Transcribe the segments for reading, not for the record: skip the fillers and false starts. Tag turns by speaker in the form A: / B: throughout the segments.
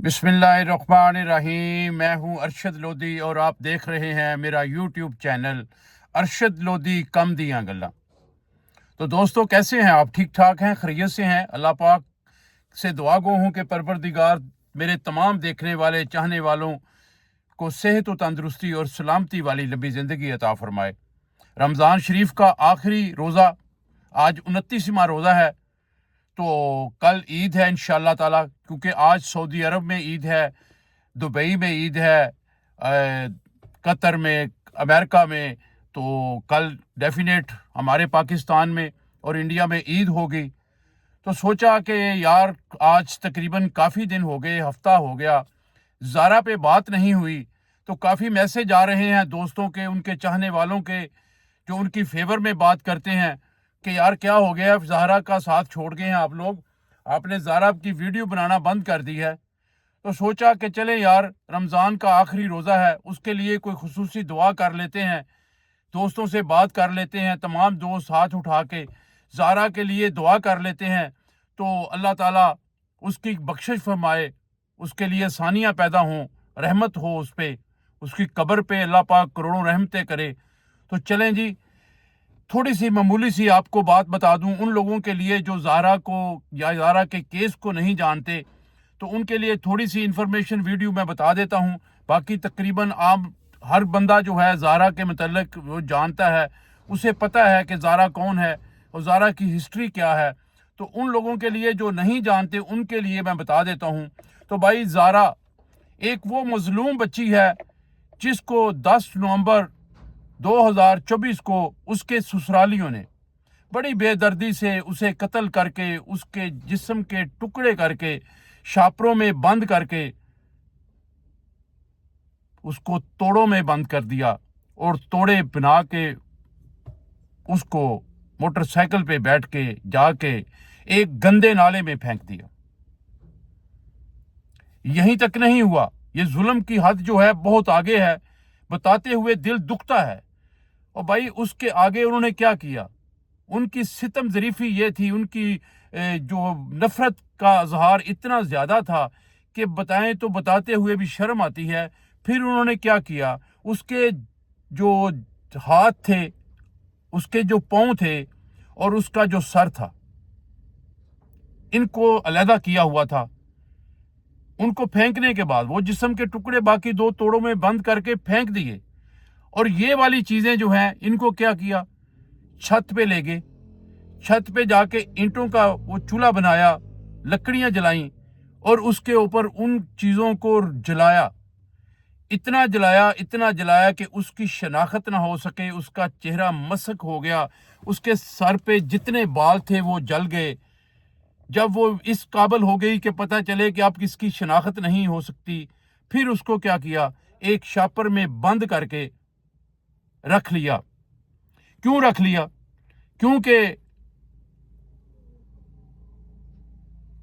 A: बिस्मिल्लाहिर्रहमानिर्रहीम। मैं हूं अरशद लोधी और आप देख रहे हैं मेरा यूट्यूब चैनल अरशद लोधी कम दियां गल्लां। तो दोस्तों, कैसे हैं आप? ठीक ठाक हैं, खैरियत से हैं? अल्लाह पाक से दुआ गो हूं कि परवरदिगार मेरे तमाम देखने वाले चाहने वालों को सेहत और तंदुरुस्ती और सलामती वाली लंबी ज़िंदगी अता फरमाए। रमज़ान शरीफ का आखिरी रोज़ा, आज 29वां रोज़ा है। तो कल ईद है इंशाअल्लाह ताला, क्योंकि आज सऊदी अरब में ईद है, दुबई में ईद है, कतर में, अमेरिका में। तो कल डेफिनेट हमारे पाकिस्तान में और इंडिया में ईद होगी। तो सोचा कि यार आज तकरीबन काफ़ी दिन हो गए, हफ्ता हो गया, ज़ारा पे बात नहीं हुई। तो काफ़ी मैसेज आ रहे हैं दोस्तों के, उनके चाहने वालों के, जो उनकी फेवर में बात करते हैं कि यार क्या हो गया, ज़ारा का साथ छोड़ गए हैं आप लोग, आपने ज़ारा की वीडियो बनाना बंद कर दी है। तो सोचा कि चले यार, रमज़ान का आखिरी रोज़ा है, उसके लिए कोई खुसूसी दुआ कर लेते हैं, दोस्तों से बात कर लेते हैं, तमाम दोस्त हाथ उठा के ज़ारा के लिए दुआ कर लेते हैं। तो अल्लाह ताला उसकी बख्शिश फरमाए, उसके लिए आसानियाँ पैदा हों, रहमत हो उस पर, उसकी कब्र पे अल्लाह पाक करोड़ों रहमतें करे। तो चलें जी, थोड़ी सी मामूली सी आपको बात बता दूं उन लोगों के लिए जो ज़ारा को या ज़ारा के केस को नहीं जानते, तो उनके लिए थोड़ी सी इन्फॉर्मेशन वीडियो मैं बता देता हूं। बाकी तकरीबन आम हर बंदा जो है ज़ारा के मतलब वो जानता है, उसे पता है कि ज़ारा कौन है और ज़ारा की हिस्ट्री क्या है। तो उन लोगों के लिए जो नहीं जानते उनके लिए मैं बता देता हूं। तो भाई, ज़ारा एक वो मजलूम बच्ची है जिसको 10 नवंबर 2024 को उसके ससुरालियों ने बड़ी बेदर्दी से उसे कत्ल करके, उसके जिस्म के टुकड़े करके, शापरों में बंद करके उसको तोड़ों में बंद कर दिया और तोड़े बना के उसको मोटरसाइकिल पे बैठ के जाके एक गंदे नाले में फेंक दिया। यहीं तक नहीं हुआ, ये जुल्म की हद जो है बहुत आगे है, बताते हुए दिल दुखता है। और भाई, उसके आगे उन्होंने क्या किया? उनकी सितम ज़रीफ़ी ये थी, उनकी जो नफ़रत का इज़हार इतना ज़्यादा था कि बताएं तो बताते हुए भी शर्म आती है। फिर उन्होंने क्या किया? उसके जो हाथ थे, उसके जो पाँव थे और उसका जो सर था, इनको अलहदा किया हुआ था। उनको फेंकने के बाद वो जिस्म के टुकड़े बाकी 2 तोड़ों में बंद करके फेंक दिए। और ये वाली चीज़ें जो हैं, इनको क्या किया? छत पे ले गए, छत पे जाके ईंटों का वो चूल्हा बनाया, लकड़ियां जलाईं और उसके ऊपर उन चीज़ों को जलाया। इतना जलाया कि उसकी शनाख्त ना हो सके, उसका चेहरा मसक हो गया, उसके सर पे जितने बाल थे वो जल गए। जब वो इस काबिल हो गई कि पता चले कि अब किसकी शनाख्त नहीं हो सकती, फिर उसको क्या किया? एक शापर में बंद करके रख लिया। क्यों रख लिया? क्योंकि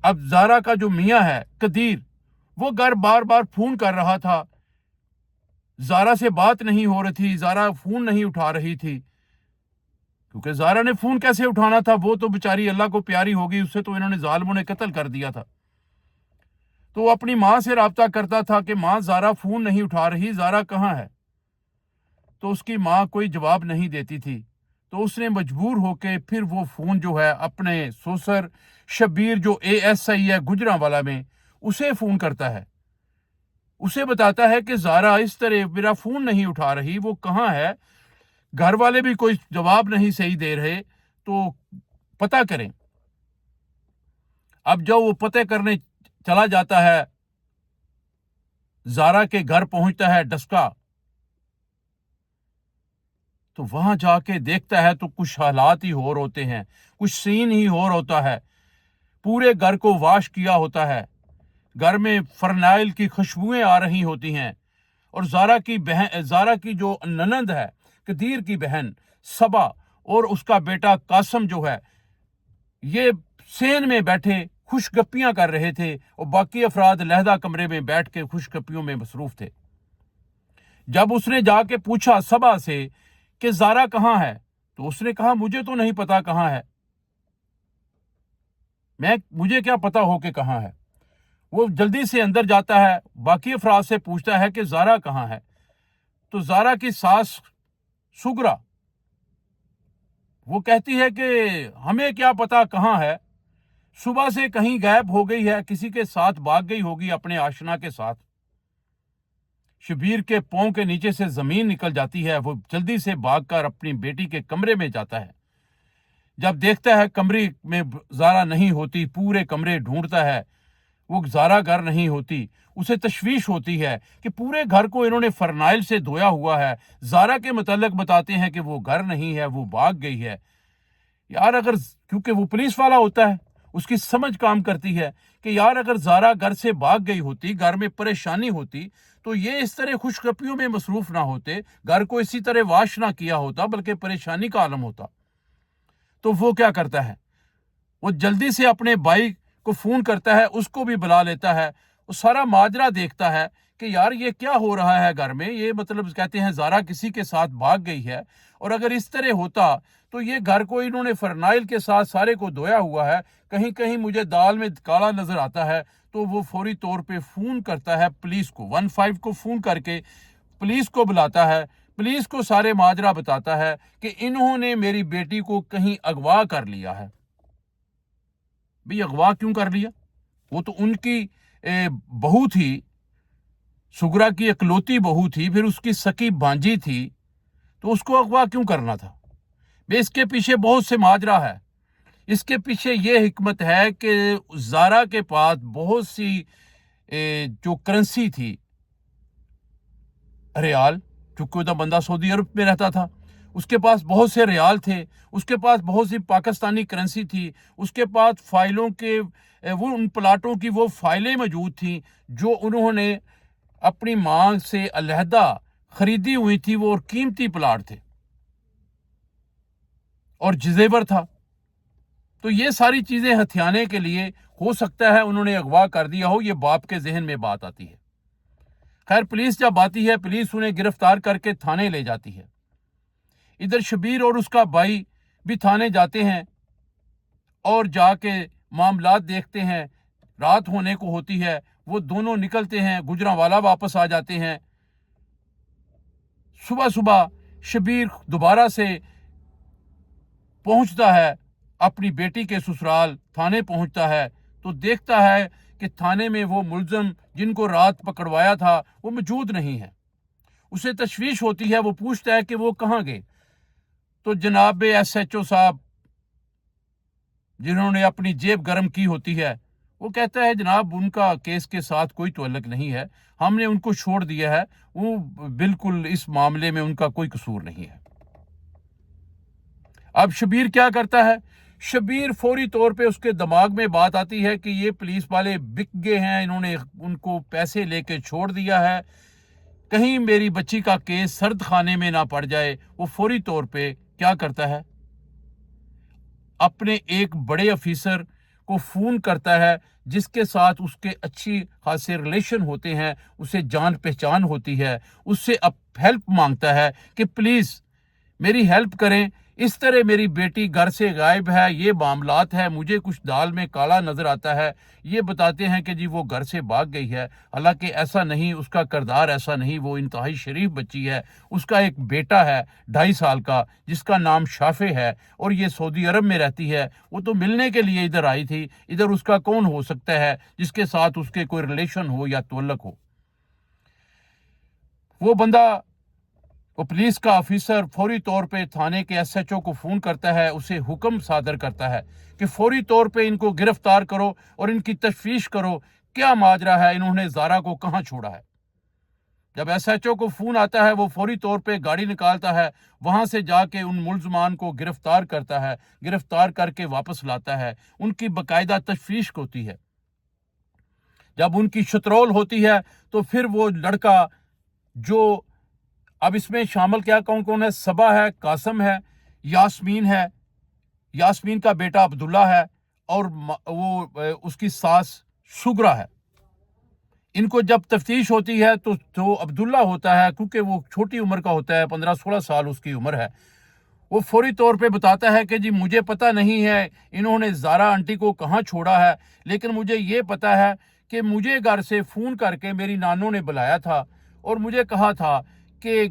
A: अब ज़ारा का जो मियाँ है कदीर, वो घर बार बार फोन कर रहा था, ज़ारा से बात नहीं हो रही थी, ज़ारा फोन नहीं उठा रही थी। क्योंकि ज़ारा ने फोन कैसे उठाना था? वो तो बेचारी अल्लाह को प्यारी होगी, उससे तो इन्होंने जालिमों ने कत्ल कर दिया था। तो वो अपनी माँ से राब्ता करता था कि माँ, ज़ारा फोन नहीं उठा रही, ज़ारा कहाँ है? तो उसकी माँ कोई जवाब नहीं देती थी। तो उसने मजबूर होके फिर वो फ़ोन जो है अपने ससुर शब्बीर, जो ASI है गुजरांवाला में, उसे फ़ोन करता है। उसे बताता है कि ज़ारा इस तरह मेरा फ़ोन नहीं उठा रही, वो कहाँ है? घर वाले भी कोई जवाब नहीं सही दे रहे, तो पता करें। अब जब वो पता करने चला जाता है, ज़ारा के घर पहुंचता है डस्का, तो वहां जाके देखता है तो कुछ हालात ही और होते हैं, कुछ सीन ही और होता है। पूरे घर को वाश किया होता है, घर में फरनाइल की खुशबुएं आ रही होती हैं। और ज़ारा की जो ननंद है, कदीर की बहन सबा, और उसका बेटा कासम जो है, ये सेन में बैठे खुशगप्पियां कर रहे थे और बाकी अफराद लहदा कमरे में बैठ के खुशगप्पियों में मसरूफ थे। जब उसने जाके पूछा सबा से कि ज़ारा कहाँ है, तो उसने कहा, मुझे तो नहीं पता कहाँ है, मुझे क्या पता हो कि कहाँ है। वो जल्दी से अंदर जाता है, बाकी अफराद से पूछता है कि ज़ारा कहाँ है। तो ज़ारा की सास सुगरा वो कहती है कि हमें क्या पता कहाँ है, सुबह से कहीं गायब हो गई है, किसी के साथ भाग गई होगी अपने आशना के साथ। शबीर के पांव के नीचे से जमीन निकल जाती है। वो जल्दी से भागकर अपनी बेटी के कमरे में जाता है। जब देखता है कमरे में ज़ारा नहीं होती, पूरे कमरे ढूंढता है, वो ज़ारा घर नहीं होती। उसे तशवीश होती है कि पूरे घर को इन्होंने फरनाइल से धोया हुआ है। ज़ारा के मुतालिक बताते हैं कि वो घर नहीं है, वो भाग गई है। यार अगर, क्योंकि वो पुलिस वाला होता है, उसकी समझ काम करती है कि यार अगर ज़ारा घर से भाग गई होती, घर में परेशानी होती, तो ये इस तरह खुशखपियों में मसरूफ ना होते, घर को इसी तरह वाश ना किया होता, बल्कि परेशानी का आलम होता। तो वो क्या करता है, वो जल्दी से अपने भाई को फोन करता है, उसको भी बुला लेता है। वो सारा माजरा देखता है कि यार ये क्या हो रहा है घर में। ये मतलब कहते हैं ज़ारा किसी के साथ भाग गई है, और अगर इस तरह होता तो ये घर को इन्होंने फरनाइल के साथ सारे को धोया हुआ है, कहीं कहीं मुझे दाल में काला नजर आता है। तो वो फौरी तौर पे फोन करता है पुलिस को, 15 को फोन करके पुलिस को बुलाता है। पुलिस को सारे माजरा बताता है कि इन्होंने मेरी बेटी को कहीं अगवा कर लिया है। भाई अगवा क्यों कर लिया? वो तो उनकी बहू थी, सुगरा की इकलौती बहू थी, फिर उसकी सकी भांजी थी, तो उसको अगवा क्यों करना था? भाई इसके पीछे बहुत से माजरा है। इसके पीछे ये हिकमत है कि ज़ारा के पास बहुत सी जो करेंसी थी, रियाल, चूंकि वो बंदा सऊदी अरब में रहता था, उसके पास बहुत से रियाल थे, उसके पास बहुत सी पाकिस्तानी करेंसी थी, उसके पास फाइलों के वो उन प्लाटों की वो फाइलें मौजूद थी जो उन्होंने अपनी मां से अलहदा खरीदी हुई थी, वो और कीमती प्लाट थे और जेवर था। तो ये सारी चीजें हथियाने के लिए हो सकता है उन्होंने अगवा कर दिया हो, ये बाप के जहन में बात आती है। खैर पुलिस जब आती है, पुलिस उन्हें गिरफ्तार करके थाने ले जाती है। इधर शबीर और उसका भाई भी थाने जाते हैं और जाके मामलात देखते हैं। रात होने को होती है, वो दोनों निकलते हैं, गुजरांवाला वापस आ जाते हैं। सुबह सुबह शबीर दोबारा से पहुंचता है अपनी बेटी के ससुराल, थाने पहुंचता है तो देखता है कि थाने में वो मुलजम जिनको रात पकड़वाया था वो मौजूद नहीं है। उसे तशवीश होती है, वो पूछता है कि वो कहाँ गए। तो जनाब SHO साहब, जिन्होंने अपनी जेब गर्म की होती है, वो कहता है जनाब उनका केस के साथ कोई ताल्लुक नहीं है, हमने उनको छोड़ दिया है, वो बिल्कुल इस मामले में उनका कोई कसूर नहीं है। अब शबीर क्या करता है? शबीर फौरी तौर पे उसके दिमाग में बात आती है कि ये पुलिस वाले बिक गए हैं, इन्होंने उनको पैसे लेके छोड़ दिया है, कहीं मेरी बच्ची का केस सर्द खाने में ना पड़ जाए। वो फौरी तौर पे क्या करता है, अपने एक बड़े अफिसर को फोन करता है जिसके साथ उसके अच्छी खासे रिलेशन होते हैं, उसे जान पहचान होती है। उससे अब हेल्प मांगता है कि प्लीज मेरी हेल्प करें, इस तरह मेरी बेटी घर से गायब है, ये मामलात है, मुझे कुछ दाल में काला नजर आता है। ये बताते हैं कि जी वो घर से भाग गई है, हालांकि ऐसा नहीं, उसका किरदार ऐसा नहीं, वो इंतहाई शरीफ बच्ची है। उसका एक बेटा है 2.5 साल का जिसका नाम शाफे है और ये सऊदी अरब में रहती है। वो तो मिलने के लिए इधर आई थी, इधर उसका कौन हो सकता है जिसके साथ उसके कोई रिलेशन हो या ताल्लुक हो। वो बंदा, वो पुलिस का ऑफिसर फौरी तौर पे थाने के SHO को फोन करता है, उसे हुक्म सादर करता है कि फौरी तौर पे इनको गिरफ्तार करो और इनकी तफ्तीश करो, क्या माजरा है, इन्होंने ज़ारा को कहां छोड़ा है। जब SHO को फोन आता है, वो फौरी तौर पे गाड़ी निकालता है, वहां से जाके उन मुलजमान को गिरफ्तार करता है, गिरफ्तार करके वापस लाता है। उनकी बाकायदा तफ्तीश होती है। जब उनकी शतरौल होती है तो फिर वो लड़का, जो अब इसमें शामिल क्या कौन कौन है, सबा है, कासम है, यास्मीन है, यास्मीन का बेटा अब्दुल्ला है और वो उसकी सास सुगरा है। इनको जब तफ्तीश होती है तो अब्दुल्ला होता है, क्योंकि वो छोटी उम्र का होता है, 15-16 साल उसकी उम्र है, वो फौरी तौर पे बताता है कि जी मुझे पता नहीं है इन्होंने ज़ारा आंटी को कहाँ छोड़ा है, लेकिन मुझे ये पता है कि मुझे घर से फ़ोन करके मेरी नानों ने बुलाया था और मुझे कहा था कि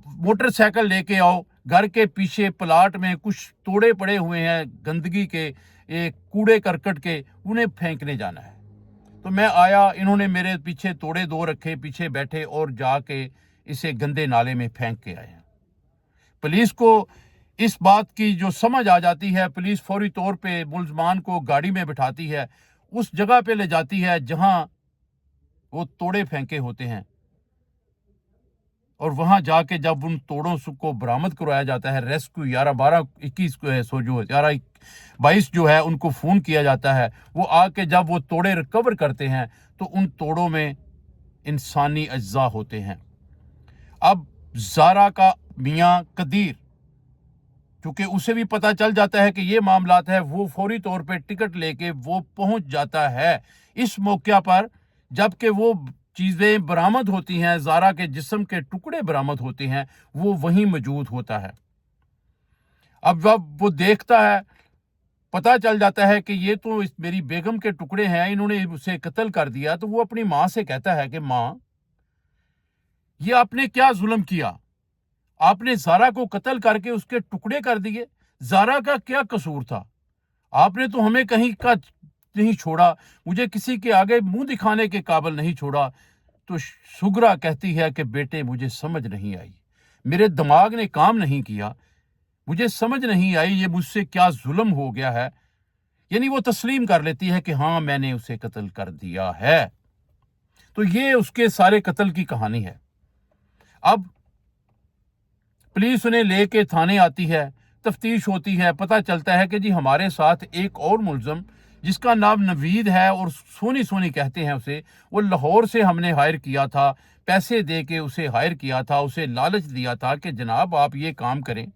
A: मोटरसाइकिल लेके आओ, घर के पीछे प्लाट में कुछ तोड़े पड़े हुए हैं गंदगी के, कूड़े करकट के, उन्हें फेंकने जाना है। तो मैं आया, इन्होंने मेरे पीछे तोड़े 2 रखे, पीछे बैठे और जाके इसे गंदे नाले में फेंक के आए हैं। पुलिस को इस बात की जो समझ आ जाती है, पुलिस फौरी तौर पे मुलजमान को गाड़ी में बिठाती है, उस जगह पे ले जाती है जहां वो तोड़े फेंके होते हैं, और वहां जाके जब उन तोड़ों को बरामद करवाया जाता है, रेस्क्यू 11 12 21 जो 11 22 जो है उनको फ़ोन किया जाता है, वो आके जब वो तोड़े रिकवर करते हैं तो उन तोड़ों में इंसानी अज्जा होते हैं। अब ज़ारा का मियाँ कदीर, क्योंकि उसे भी पता चल जाता है कि ये मामलात है, वो फौरी तौर पे टिकट लेके वो पहुंच जाता है इस मौके पर, जबकि वो चीज़ें बरामद होती हैं, ज़ारा के जिस्म के टुकड़े बरामद होते हैं, वो वहीं मौजूद होता है। अब जब वो देखता है, पता चल जाता है कि ये तो मेरी बेगम के टुकड़े हैं, इन्होंने उसे कत्ल कर दिया, तो वो अपनी माँ से कहता है कि माँ, ये आपने क्या जुल्म किया, आपने ज़ारा को कत्ल करके उसके टुकड़े कर दिए, ज़ारा का क्या कसूर था, आपने तो हमें कहीं का नहीं छोड़ा, मुझे किसी के आगे मुंह दिखाने के काबिल नहीं छोड़ा। तो सुगरा कहती है कि बेटे मुझे समझ नहीं आई, मेरे दिमाग ने काम नहीं किया, मुझे समझ नहीं आई ये मुझसे क्या जुल्म हो गया है। यानी वो तस्लीम कर लेती है कि हाँ मैंने उसे कत्ल कर दिया है। तो ये उसके सारे कत्ल की कहानी है। अब पुलिस उन्हें लेके थाने आती है, तफ्तीश होती है, पता चलता है कि जी हमारे साथ एक और मुलजम जिसका नाम नवीद है और सोनी सोनी कहते हैं उसे, वो लाहौर से हमने हायर किया था, पैसे दे के उसे हायर किया था, उसे लालच दिया था कि जनाब आप ये काम करें,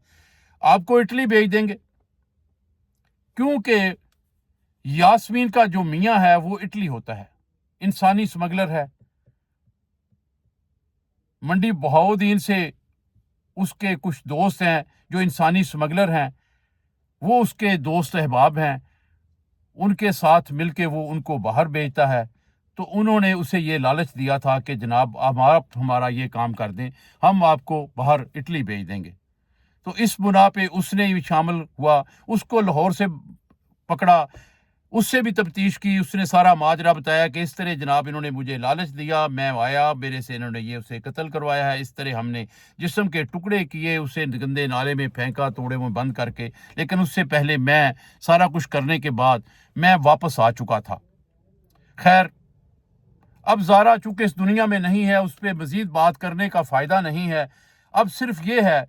A: आपको इटली भेज देंगे, क्योंकि यास्मीन का जो मियाँ है वो इटली होता है, इंसानी स्मगलर है। मंडी बहाउद्दीन से उसके कुछ दोस्त हैं जो इंसानी स्मगलर हैं, वो उसके दोस्त अहबाब हैं, उनके साथ मिलके वो उनको बाहर भेजता है। तो उन्होंने उसे ये लालच दिया था कि जनाब आप हमारा ये काम कर दें, हम आपको बाहर इटली भेज देंगे। तो इस बुना पे उसने भी शामिल हुआ, उसको लाहौर से पकड़ा, उससे भी तफ्तीश की, उसने सारा माजरा बताया कि इस तरह जनाब इन्होंने मुझे लालच दिया, मैं आया, मेरे से इन्होंने ये उसे कत्ल करवाया है, इस तरह हमने जिस्म के टुकड़े किए, उसे गंदे नाले में फेंका तोड़े में बंद करके, लेकिन उससे पहले मैं सारा कुछ करने के बाद मैं वापस आ चुका था। खैर, अब ज़ारा चूँकि इस दुनिया में नहीं है, उस पर मज़ीद बात करने का फ़ायदा नहीं है। अब सिर्फ ये है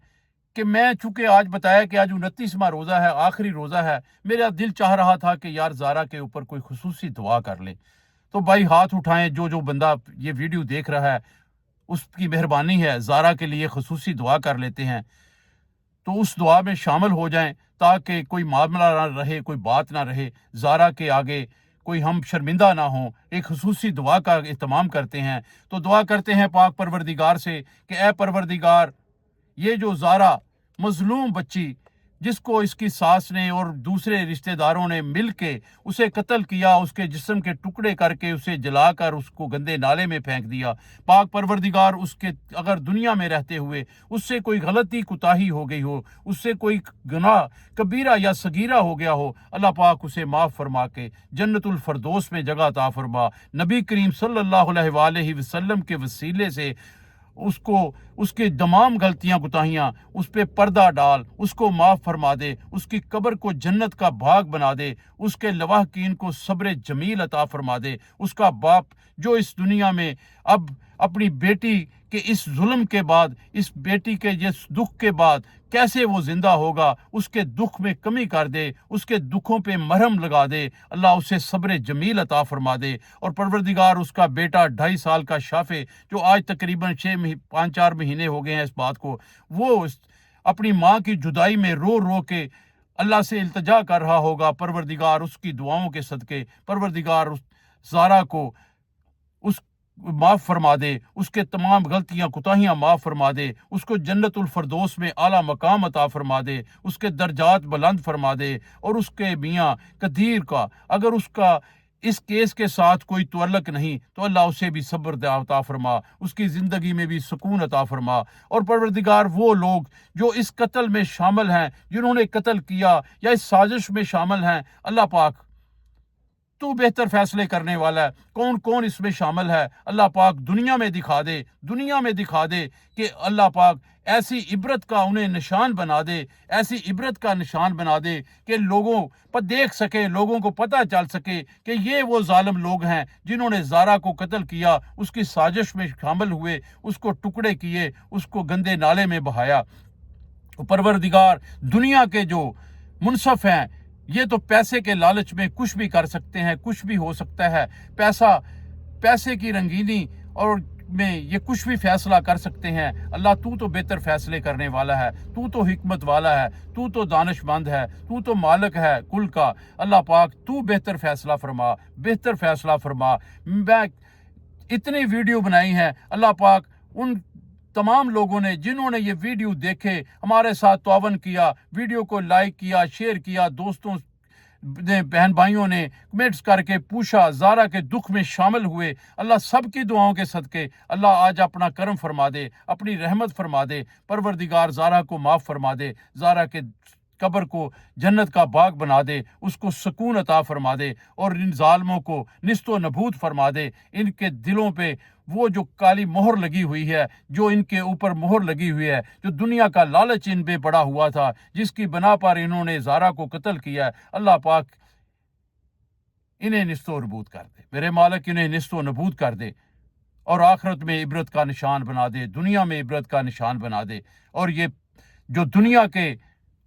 A: कि मैं चूँकि आज बताया कि आज 29वां रोज़ा है, आखिरी रोज़ा है, मेरा दिल चाह रहा था कि यार ज़ारा के ऊपर कोई खुसूसी दुआ कर ले। तो भाई हाथ उठाएं, जो बंदा ये वीडियो देख रहा है उसकी मेहरबानी है, ज़ारा के लिए खुसूसी दुआ कर लेते हैं, तो उस दुआ में शामिल हो जाएं ताकि कोई मामला ना रहे, कोई बात ना रहे, ज़ारा के आगे कोई हम शर्मिंदा ना हों। एक खुसूसी दुआ का एहतमाम करते हैं। तो दुआ करते हैं पाक परवरदिगार से कि ए परवरदिगार, ये जो ज़ारा मजलूम बच्ची जिसको इसकी सास ने और दूसरे रिश्तेदारों ने मिलके उसे कत्ल किया, उसके जिस्म के टुकड़े करके उसे जलाकर उसको गंदे नाले में फेंक दिया, पाक परवरदिगार उसके अगर दुनिया में रहते हुए उससे कोई गलती कुताही हो गई हो, उससे कोई गुनाह कबीरा या सगीरा हो गया हो, अल्लाह पाक उसे माफ़ फरमा के जन्नतुल फरदौस में जगह अता फरमा। नबी करीम सल्लल्लाहु अलैहि वसल्लम के वसीले से उसको उसकी तमाम गलतियां कुताहियां उस पे पर्दा डाल, उसको माफ़ फरमा दे, उसकी कब्र को जन्नत का बाग बना दे, उसके लवाहकीन को सब्र जमील अता फरमा दे। उसका बाप जो इस दुनिया में अब अपनी बेटी के इस जुल्म के बाद, इस बेटी के जिस दुख के बाद कैसे वो जिंदा होगा, उसके दुख में कमी कर दे, उसके दुखों पे मरहम लगा दे, अल्लाह उसे सब्र जमील अता फरमा दे। और परवरदिगार उसका बेटा 2.5 साल का शाफे, जो आज तकरीबन 5-4 महीने हो गए हैं इस बात को, वो अपनी माँ की जुदाई में रो रो के अल्लाह से इल्तिजा कर रहा होगा, परवरदिगार उसकी दुआओं के सदके परवरदिगार उस ज़ारा को उस माफ़ फरमा दे, उसके तमाम गलतियां कुताहियां माफ़ फरमा दे, उसको जन्नतुल फरदौस में आला मकाम अता फरमा दे, उसके दर्जात बुलंद फरमा दे। और उसके मियाँ कदीर का अगर उसका इस केस के साथ कोई तअल्लुक नहीं, तो अल्लाह उसे भी सब्र अता फरमा, उसकी ज़िंदगी में भी सुकून अता फरमा। और परवरदिगार वो लोग जो इस कत्ल में शामिल हैं, जिन्होंने कत्ल किया या इस साजिश में शामिल हैं, अल्लाह पाक तू बेहतर फैसले करने वाला है। कौन कौन इसमें शामिल है, अल्लाह पाक दुनिया में दिखा दे, दुनिया में दिखा दे कि अल्लाह पाक ऐसी इबरत का उन्हें निशान बना दे, ऐसी इबरत का निशान बना दे कि लोगों पर देख सके, लोगों को पता चल सके कि ये वो जालिम लोग हैं जिन्होंने ज़ारा को कत्ल किया, उसकी साजिश में शामिल हुए, उसको टुकड़े किए, उसको गंदे नाले में बहाया। परवरदिगार दुनिया के जो मुनसफ हैं, ये तो पैसे के लालच में कुछ भी कर सकते हैं, कुछ भी हो सकता है। पैसे की रंगीनी और में ये कुछ भी फैसला कर सकते हैं। अल्लाह तू तो बेहतर फैसले करने वाला है, तू तो हिकमत वाला है, तू तो दानिशमंद है, तू तो मालिक है कुल का। अल्लाह पाक तू बेहतर फैसला फरमा, बेहतर फैसला फरमा। मैं इतनी वीडियो बनाई है, अल्लाह पाक उन तमाम लोगों ने जिन्होंने ये वीडियो देखे, हमारे साथ तावन किया, वीडियो को लाइक किया, शेयर किया, दोस्तों ने, बहन भाइयों ने कमेंट्स करके पूछा, ज़ारा के दुख में शामिल हुए, अल्लाह सबकी दुआओं के सदके अल्लाह आज अपना करम फरमा दे, अपनी रहमत फरमा दे। परवरदिगार ज़ारा को माफ़ फरमा दे, ज़ारा के कब्र को जन्नत का बाग बना दे, उसको सुकून अता फरमा दे और इन जालिमों को निस्तो नबूद फरमा दे। इनके दिलों पे वो जो काली मोहर लगी हुई है, जो इनके ऊपर मोहर लगी हुई है, जो दुनिया का लालच इन पे पड़ा हुआ था, जिसकी बना पर इन्होंने ज़ारा को कत्ल किया है, अल्लाह पाक इन्हें निस्तो नबूद कर दे। मेरे मालिक इन्हें निस्तो नबूद कर दे और आखिरत में इबरत का निशान बना दे, दुनिया में इबरत का निशान बना दे। और ये जो दुनिया के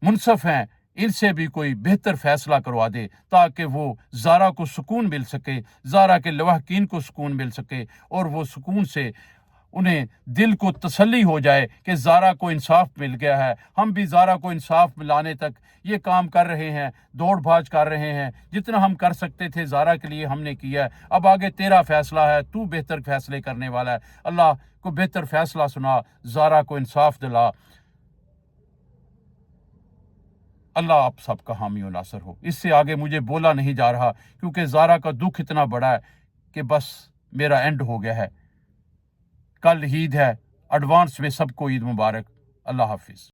A: मुनसफ हैं, इनसे भी कोई बेहतर फैसला करवा दे ताकि वो ज़ारा को सुकून मिल सके, ज़ारा के लवाहकीन को सुकून मिल सके और वो सुकून से उन्हें दिल को तसल्ली हो जाए कि ज़ारा को इंसाफ मिल गया है। हम भी ज़ारा को इंसाफ मिलाने तक ये काम कर रहे हैं, दौड़ भाज कर रहे हैं। जितना हम कर सकते थे ज़ारा के लिए हमने किया है। अब आगे तेरा फैसला है, तू बेहतर फैसले करने वाला है। अल्लाह को बेहतर फैसला सुना, ज़ारा को इंसाफ दिला। अल्लाह आप सबका हामी और नासर हो। इससे आगे मुझे बोला नहीं जा रहा क्योंकि ज़ारा का दुख इतना बड़ा है कि बस मेरा एंड हो गया है। कल ईद है, एडवांस में सबको ईद मुबारक। अल्लाह हाफिज़।